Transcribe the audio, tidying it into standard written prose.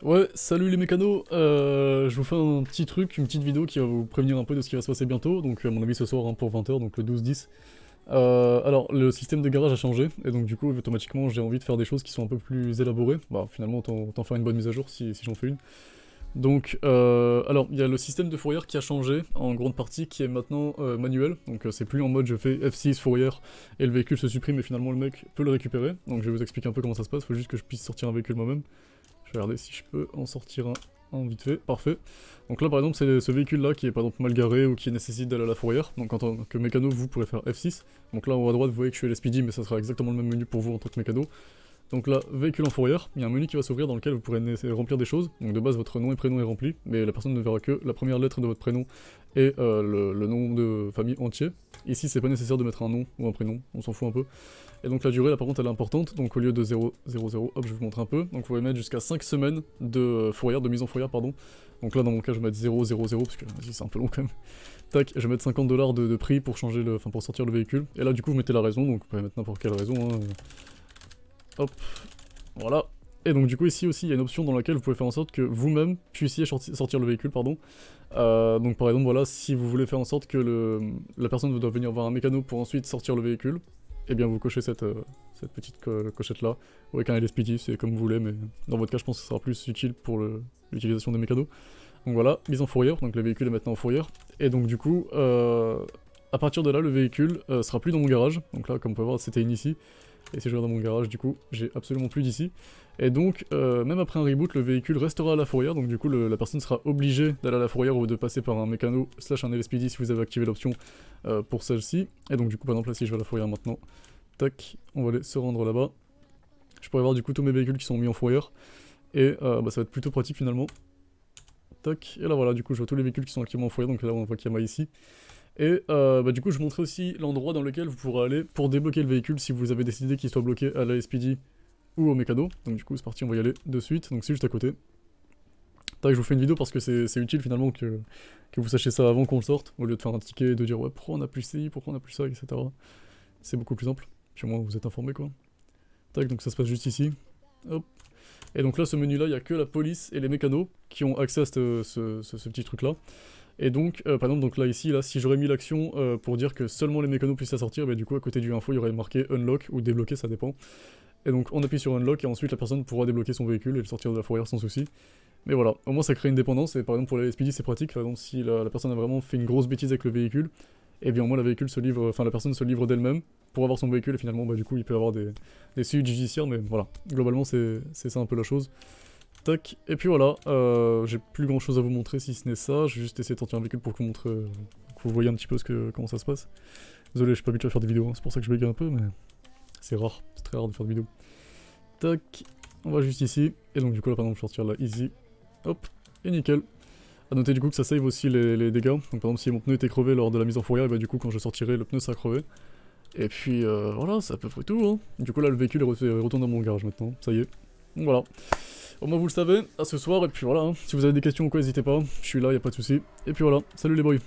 Ouais, salut les mécanos, je vous fais un petit truc, une petite vidéo qui va vous prévenir un peu de ce qui va se passer bientôt, donc à mon avis ce soir hein, pour 20h, donc le 12-10. Alors, le système de garage a changé, et donc du coup, automatiquement, j'ai envie de faire des choses qui sont un peu plus élaborées. Bah, finalement, autant faire une bonne mise à jour si j'en fais une. Donc, alors, il y a le système de fourrière qui a changé, en grande partie, qui est maintenant manuel. Donc, c'est plus en mode je fais F6 fourrière, et le véhicule se supprime, et finalement le mec peut le récupérer. Donc, je vais vous expliquer un peu comment ça se passe, faut juste que je puisse sortir un véhicule moi-même. Je vais regarder si je peux en sortir un vite fait, parfait. Donc là par exemple c'est ce véhicule là qui est par exemple mal garé ou qui nécessite d'aller à la fourrière, donc en tant que mécano vous pourrez faire F6. Donc là en haut à droite vous voyez que je suis LSPD mais ça sera exactement le même menu pour vous en tant que mécano. Donc là, véhicule en fourrière, il y a un menu qui va s'ouvrir dans lequel vous pourrez remplir des choses. Donc de base votre nom et prénom est rempli, mais la personne ne verra que la première lettre de votre prénom et le nom de famille entier. Ici c'est pas nécessaire de mettre un nom ou un prénom, on s'en fout un peu. Et donc la durée là par contre elle est importante, donc au lieu de 0, 0, 0, hop je vais vous montrer un peu. Donc vous pouvez mettre jusqu'à 5 semaines de fourrière, de mise en fourrière pardon. Donc là dans mon cas je vais mettre 0, 0, 0 parce que c'est un peu long quand même. Tac, je vais mettre 50$ de prix pour changer le, enfin pour sortir le véhicule. Et là du coup vous mettez la raison, donc vous pouvez mettre n'importe quelle raison. Hein. Hop, voilà. Et donc du coup ici aussi il y a une option dans laquelle vous pouvez faire en sorte que vous-même puissiez sortir le véhicule, pardon. Donc par exemple voilà, si vous voulez faire en sorte que la personne doit venir voir un mécano pour ensuite sortir le véhicule, et bien vous cochez cette petite cochette là, ou avec un LSPD, c'est comme vous voulez, mais dans votre cas je pense que ce sera plus utile pour l'utilisation des mécanos. Donc voilà, mise en fourrière, donc le véhicule est maintenant en fourrière, et donc du coup, à partir de là le véhicule sera plus dans mon garage, donc là comme vous pouvez voir c'était une ici, et si je regarde dans mon garage du coup j'ai absolument plus d'ici. Et donc même après un reboot le véhicule restera à la fourrière, donc du coup la personne sera obligée d'aller à la fourrière ou de passer par un mécano slash un LSPD si vous avez activé l'option pour celle-ci. Et donc du coup par exemple là si je vais à la fourrière maintenant, tac, on va aller se rendre là-bas. Je pourrais voir du coup tous mes véhicules qui sont mis en fourrière, et bah, ça va être plutôt pratique finalement. Tac, et là voilà du coup je vois tous les véhicules qui sont activement en fourrière, donc là on voit qu'il y a ici. Et bah, du coup je vous montrerai aussi l'endroit dans lequel vous pourrez aller pour débloquer le véhicule si vous avez décidé qu'il soit bloqué à la SPD ou au mécano. Donc du coup c'est parti, on va y aller de suite, donc c'est juste à côté. Tac, je vous fais une vidéo parce que c'est utile finalement que vous sachiez ça avant qu'on le sorte, au lieu de faire un ticket et de dire ouais pourquoi on a plus ci, pourquoi on a plus ça, etc. C'est beaucoup plus simple, puis au moins vous êtes informé quoi. Tac, donc ça se passe juste ici, hop. Et donc là ce menu là, il n'y a que la police et les mécanos qui ont accès à ce petit truc là. Et donc, par exemple, donc là, ici, là, si j'aurais mis l'action pour dire que seulement les mécanos puissent la sortir, bah, du coup, à côté du info, il y aurait marqué unlock ou débloquer, ça dépend. Et donc, on appuie sur unlock et ensuite la personne pourra débloquer son véhicule et le sortir de la fourrière sans souci. Mais voilà, au moins ça crée une dépendance, et par exemple pour les SPD c'est pratique, par exemple si la personne a vraiment fait une grosse bêtise avec le véhicule, et bien au moins la personne se livre d'elle-même pour avoir son véhicule, et finalement bah, du coup il peut avoir des suites judiciaires, mais voilà, globalement c'est ça un peu la chose. Tac, et puis voilà, j'ai plus grand chose à vous montrer si ce n'est ça, je vais juste essayer de sortir un véhicule pour que vous voyez un petit peu comment ça se passe. Désolé, je suis pas habitué à faire des vidéos, hein, c'est pour ça que je bégaye un peu, mais c'est rare, c'est très rare de faire des vidéos. Tac, on va juste ici, et donc du coup là par exemple je sortir là, easy, hop, et nickel. A noter du coup que ça save aussi les dégâts, donc par exemple si mon pneu était crevé lors de la mise en fourrière, et bah du coup quand je sortirai le pneu sera crevé. Et puis voilà, c'est à peu près tout, hein. Du coup là le véhicule retourne dans mon garage maintenant, ça y est. Donc voilà. Au moins vous le savez, à ce soir, et puis voilà, hein. Si vous avez des questions ou quoi, n'hésitez pas, je suis là, y a pas de souci. Et puis voilà, salut les boys.